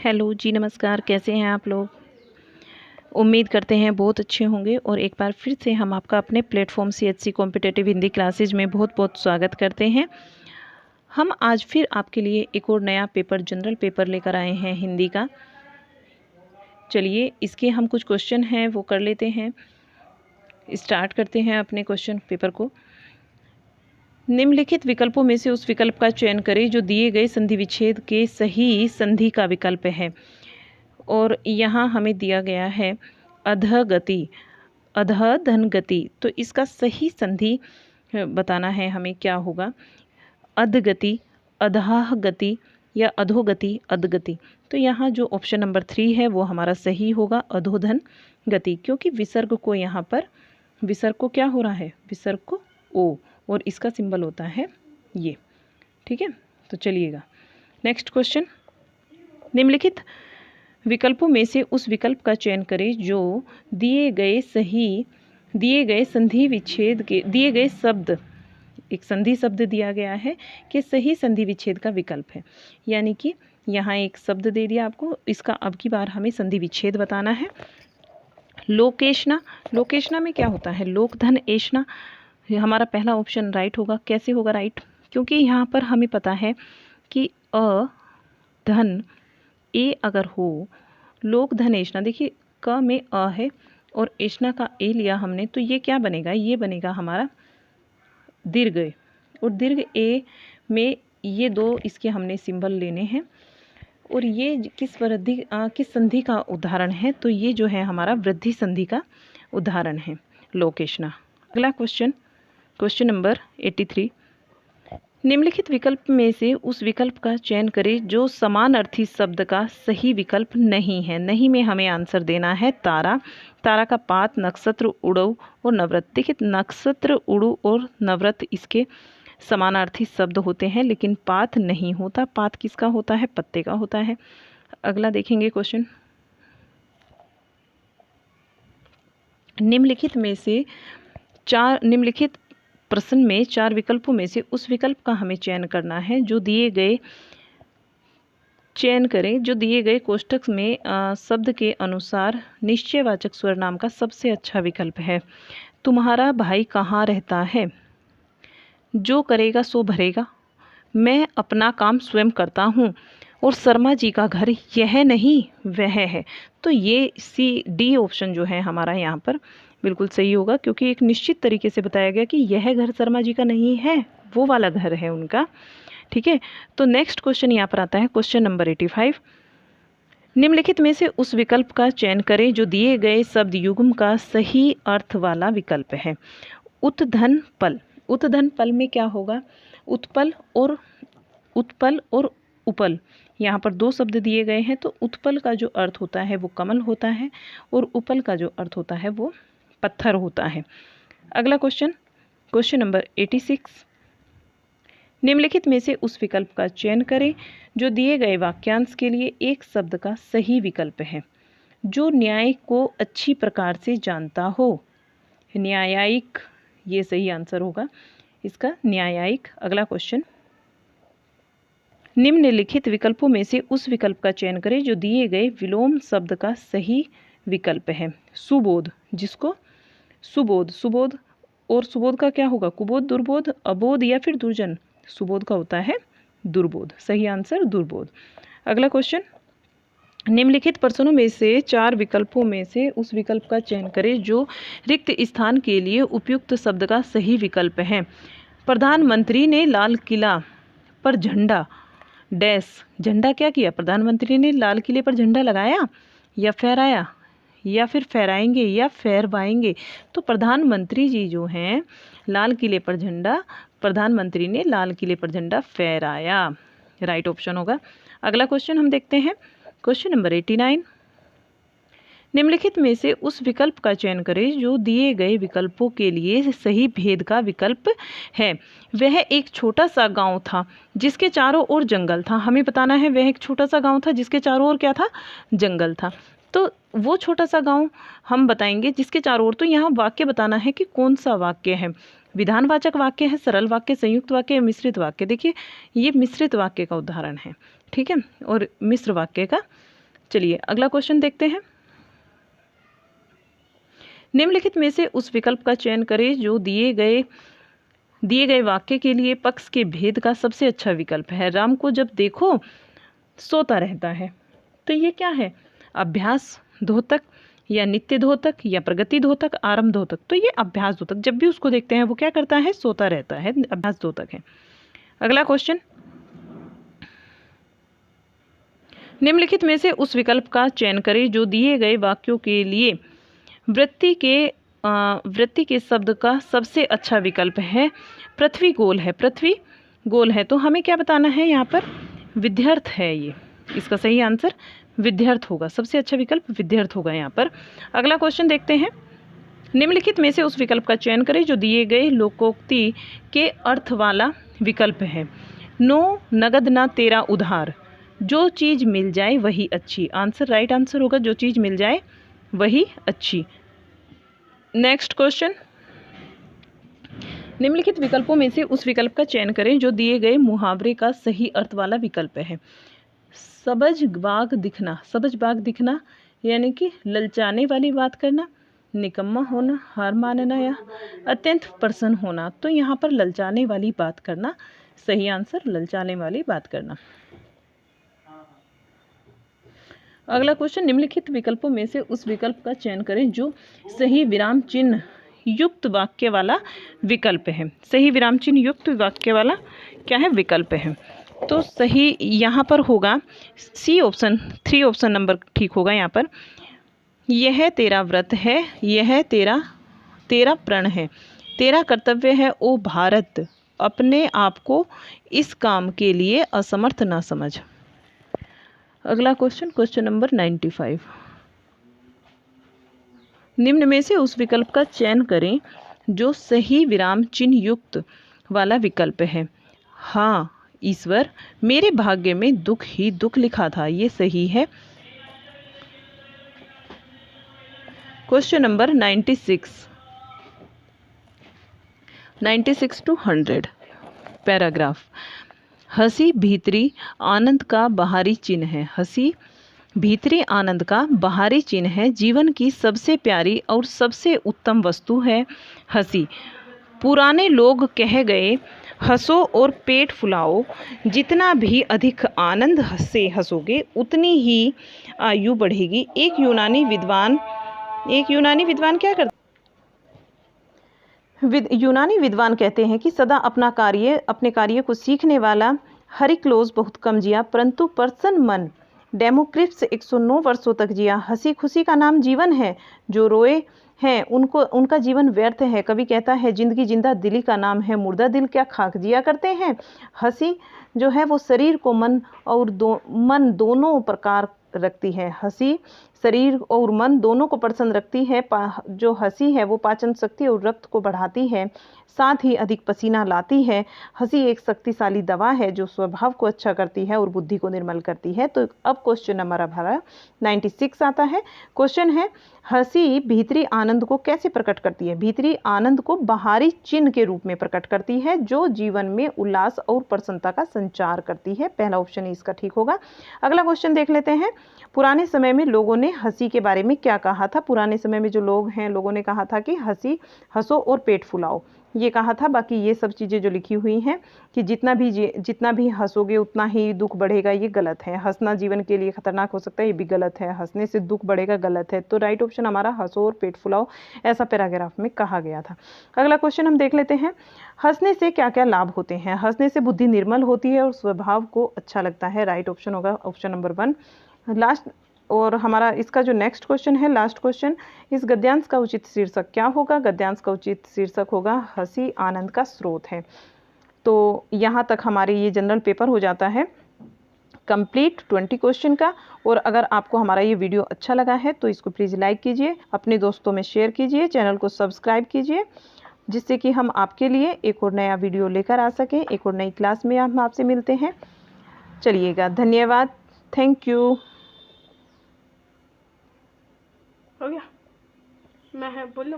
Hello जी, नमस्कार। कैसे हैं आप लोग? उम्मीद करते हैं बहुत अच्छे होंगे और एक बार फिर से हम आपका अपने platform CHC competitive Hindi classes में बहुत बहुत स्वागत करते हैं। हम आज फिर आपके लिए एक और नया पेपर, जनरल पेपर लेकर आए हैं हिंदी का। चलिए, इसके हम कुछ क्वेश्चन हैं वो कर लेते हैं। स्टार्ट करते हैं अपने क्वेश्चन पेपर को। निम्नलिखित विकल्पों में से उस विकल्प का चयन करें जो दिए गए संधि विच्छेद के सही संधि का विकल्प है। और यहाँ हमें दिया गया है अधगति, अधः धन गति। तो इसका सही संधि बताना है हमें, क्या होगा? अधगति, अधः गति या अधोगति, अधगति। तो यहाँ जो ऑप्शन नंबर 3 है वो हमारा सही होगा, अधोधन गति, क्योंकि विसर्ग को यहाँ पर, विसर्ग को क्या हो रहा है? विसर्ग को ओ, और इसका सिंबल होता है ये। ठीक है, तो चलिएगा नेक्स्ट क्वेश्चन। निम्नलिखित विकल्पों में से उस विकल्प का चयन करें जो दिए गए संधि विच्छेद के दिए गए शब्द, एक संधि शब्द दिया गया है कि सही संधि विच्छेद का विकल्प है। यानी कि यहाँ एक शब्द दे दिया आपको, इसका अब की बार हमें संधि विच्छेद बताना है। लोकेशना, लोकेशना में क्या होता है? लोक धन एशना। हमारा पहला ऑप्शन राइट होगा। कैसे होगा राइट? क्योंकि यहाँ पर हमें पता है कि अ धन ए अगर हो, लोक धन एशना, देखिए क में अ है और एशना का ए लिया हमने, तो ये क्या बनेगा? ये बनेगा हमारा दीर्घ। और दीर्घ ए में ये दो इसके हमने सिंबल लेने हैं। और ये किस संधि का उदाहरण है? तो ये जो है हमारा वृद्धि संधि का उदाहरण है, लोकेशना। अगला क्वेश्चन, क्वेश्चन नंबर 83। निम्नलिखित विकल्प में से उस विकल्प का चयन करें जो समानार्थी शब्द का सही विकल्प नहीं है। नहीं में हमें आंसर देना है तारा। तारा का पात, नक्षत्र, उड़ऊ और नवरत। देखिए, नक्षत्र, उड़ू और नवरत इसके समानार्थी शब्द होते हैं, लेकिन पात नहीं होता। पात किसका होता है? पत्ते का होता है। अगला देखेंगे क्वेश्चन। निम्नलिखित प्रश्न में 4 विकल्पों में से उस विकल्प का हमें चयन करना है जो दिए गए कोष्ठक में शब्द के अनुसार निश्चयवाचक स्वरनाम का सबसे अच्छा विकल्प है। तुम्हारा भाई कहाँ रहता है? जो करेगा सो भरेगा। मैं अपना काम स्वयं करता हूँ। और शर्मा जी का घर यह नहीं वह है। तो ये डी ऑप्शन जो है हमारा यहाँ पर बिल्कुल सही होगा, क्योंकि एक निश्चित तरीके से बताया गया कि यह घर शर्मा जी का नहीं है, वो वाला घर है उनका। ठीक है, तो नेक्स्ट क्वेश्चन यहाँ पर आता है, क्वेश्चन नंबर 85। निम्नलिखित में से उस विकल्प का चयन करें जो दिए गए शब्द युग्म का सही अर्थ वाला विकल्प है। उत्धन पल। उत्धन पल में क्या होगा? उत्पल और उपल। यहाँ पर 2 शब्द दिए गए हैं, तो उत्पल का जो अर्थ होता है वो कमल होता है और उपल का जो अर्थ होता है वो पत्थर होता है। अगला क्वेश्चन, क्वेश्चन नंबर 86। निम्नलिखित में से उस विकल्प का चयन करें जो दिए गए वाक्यांश के लिए एक शब्द का सही विकल्प है। जो न्याय को अच्छी प्रकार से जानता हो। न्यायिक, ये सही आंसर होगा इसका, न्यायिक। अगला क्वेश्चन। निम्नलिखित विकल्पों में से उस विकल्प का चयन करें जो दिए गए विलोम शब्द का सही विकल्प है। सुबोध, जिसको सुबोध और सुबोध का क्या होगा? कुबोध, दुर्बोध, अबोध या फिर दुर्जन। सुबोध का होता है दुर्बोध। सही आंसर दुर्बोध। अगला क्वेश्चन। निम्नलिखित प्रश्नों में से 4 विकल्पों में से उस विकल्प का चयन करें जो रिक्त स्थान के लिए उपयुक्त शब्द का सही विकल्प है। प्रधानमंत्री ने लाल किला पर झंडा डैश। झंडा क्या किया? प्रधानमंत्री ने लाल किले पर झंडा लगाया या फहराया या फिर फहराएंगे या फहरवाएंगे। तो प्रधानमंत्री जी जो हैं लाल किले पर झंडा, प्रधानमंत्री ने लाल किले पर झंडा फहराया। राइट ऑप्शन होगा। अगला क्वेश्चन हम देखते हैं, क्वेश्चन नंबर 89। निम्नलिखित में से उस विकल्प का चयन करें जो दिए गए विकल्पों के लिए सही भेद का विकल्प है। वह एक छोटा सा गांव था जिसके चारों ओर जंगल था। हमें बताना है वह एक छोटा सा गांव था जिसके चारों ओर क्या था? जंगल था। तो वो छोटा सा गांव हम बताएंगे जिसके चारों ओर। तो यहाँ वाक्य बताना है कि कौन सा वाक्य है। विधानवाचक वाक्य है, सरल वाक्य, संयुक्त वाक्य या मिश्रित वाक्य। देखिए, ये मिश्रित वाक्य का उदाहरण है। ठीक है, और मिश्र वाक्य का चलिए अगला क्वेश्चन देखते हैं। निम्नलिखित में से उस विकल्प का चयन करें जो दिए गए वाक्य के लिए पक्ष के भेद का सबसे अच्छा विकल्प है। राम को जब देखो सोता रहता है, तो ये क्या है? अभ्यास धोतक या नित्य धोतक या प्रगति धोतक, आरंभ धोतक। तो ये अभ्यास धोतक, जब भी उसको देखते हैं वो क्या करता है? सोता रहता है, अभ्यास धोतक है। अगला क्वेश्चन, निम्नलिखित में से उस विकल्प का चयन करें जो दिए गए वाक्यों के लिए वृत्ति के शब्द का सबसे अच्छा विकल्प है। पृथ्वी गोल है, पृथ्वी गोल है, तो हमें क्या बताना है यहाँ पर? विध्यर्थ है ये, इसका सही आंसर विध्यर्थ होगा। सबसे अच्छा विकल्प विध्यर्थ होगा यहाँ पर। अगला क्वेश्चन देखते हैं। निम्नलिखित में से उस विकल्प का चयन करें जो दिए गए लोकोक्ति के अर्थ वाला विकल्प है। नो नगद ना तेरा उधार, जो चीज़ मिल जाए वही अच्छी। आंसर राइट आंसर होगा, जो चीज़ मिल जाए वही अच्छी। नेक्स्ट क्वेश्चन, निम्नलिखित विकल्पों में से उस विकल्प का चयन करें जो दिए गए मुहावरे का सही अर्थ वाला विकल्प है। सबज बाग दिखना, सबज बाग दिखना यानी कि ललचाने वाली बात करना, निकम्मा होना, हार मानना या अत्यंत प्रसन्न होना। तो यहाँ पर ललचाने वाली बात करना सही आंसर, ललचाने वाली बात करना। अगला क्वेश्चन, निम्नलिखित विकल्पों में से उस विकल्प का चयन करें जो सही विराम चिन्ह युक्त वाक्य वाला विकल्प है। सही विराम चिन्ह युक्त वाक्य वाला क्या है? विकल्प है। तो सही यहाँ पर होगा सी ऑप्शन, 3 ऑप्शन नंबर ठीक होगा यहाँ पर। यह तेरा व्रत है, यह तेरा प्रण है, तेरा कर्तव्य है ओ भारत, अपने आप को इस काम के लिए असमर्थ ना समझ। अगला क्वेश्चन, क्वेश्चन नंबर 95। निम्न में से उस विकल्प का चयन करें जो सही विराम चिन्ह युक्त वाला विकल्प है। हाँ ईश्वर, मेरे भाग्य में दुख ही दुख लिखा था, ये सही है। Question number 96 to 100 paragraph. हंसी भीतरी आनंद का बाहरी चिन्ह है। हंसी भीतरी आनंद का बाहरी चिन्ह है। जीवन की सबसे प्यारी और सबसे उत्तम वस्तु है हंसी। पुराने लोग कह गए, हंसो और पेट फुलाओ, जितना भी अधिक आनंद से हंसोगे उतनी ही आयु बढ़ेगी। एक यूनानी विद्वान क्या करते? यूनानी विद्वान कहते हैं कि सदा अपने कार्य को सीखने वाला हेराक्लिटोस बहुत कम जिया, परंतु प्रसन्न मन डेमोक्रिटस 109 वर्षों तक जिया। हंसी खुशी का नाम जीवन है, जो रोए हैं उनका जीवन व्यर्थ है। कवि कहता है, जिंदगी जिंदा दिली का नाम है, मुर्दा दिल क्या खाक जिया करते हैं। हंसी जो है वो शरीर को मन दोनों प्रकार रखती है। हंसी शरीर और मन दोनों को प्रसन्न रखती है। जो हंसी है वो पाचन शक्ति और रक्त को बढ़ाती है, साथ ही अधिक पसीना लाती है। हंसी एक शक्तिशाली दवा है जो स्वभाव को अच्छा करती है और बुद्धि को निर्मल करती है। तो अब क्वेश्चन नंबर हमारा 96 आता है। क्वेश्चन है, हंसी भीतरी आनंद को कैसे प्रकट करती है? भीतरी आनंद को बाहरी चिन्ह के रूप में प्रकट करती है जो जीवन में उल्लास और प्रसन्नता का संचार करती है। पहला ऑप्शन इसका ठीक होगा। अगला क्वेश्चन देख लेते हैं। पुराने समय में लोगों ने हंसी के बारे में क्या कहा था? पुराने समय में जो लोग हैं, लोगों ने कहा था कि हंसो और पेट फुलाओ, ये कहा था। बाकी ये सब चीज़ें जो लिखी हुई हैं कि जितना भी हंसोगे उतना ही दुख बढ़ेगा, ये गलत है। हंसना जीवन के लिए खतरनाक हो सकता है, ये भी गलत है। हंसने से दुख बढ़ेगा, गलत है। तो राइट ऑप्शन हमारा हंसो और पेट फुलाओ, ऐसा पैराग्राफ में कहा गया था। अगला क्वेश्चन हम देख लेते हैं। हंसने से क्या क्या लाभ होते हैं? हंसने से बुद्धि निर्मल होती है और स्वभाव को अच्छा लगता है। राइट ऑप्शन होगा ऑप्शन नंबर 1 लास्ट। और हमारा इसका जो नेक्स्ट क्वेश्चन है, लास्ट क्वेश्चन, इस गद्यांश का उचित शीर्षक क्या होगा? गद्यांश का उचित शीर्षक होगा हंसी आनंद का स्रोत है। तो यहाँ तक हमारे ये जनरल पेपर हो जाता है कंप्लीट 20 क्वेश्चन का। और अगर आपको हमारा ये वीडियो अच्छा लगा है तो इसको प्लीज़ लाइक कीजिए, अपने दोस्तों में शेयर कीजिए, चैनल को सब्सक्राइब कीजिए, जिससे कि हम आपके लिए एक और नया वीडियो लेकर आ सकें। एक और नई क्लास में हम आपसे मिलते हैं। चलिएगा, धन्यवाद, थैंक यू। हो गया, मैं बोल लो।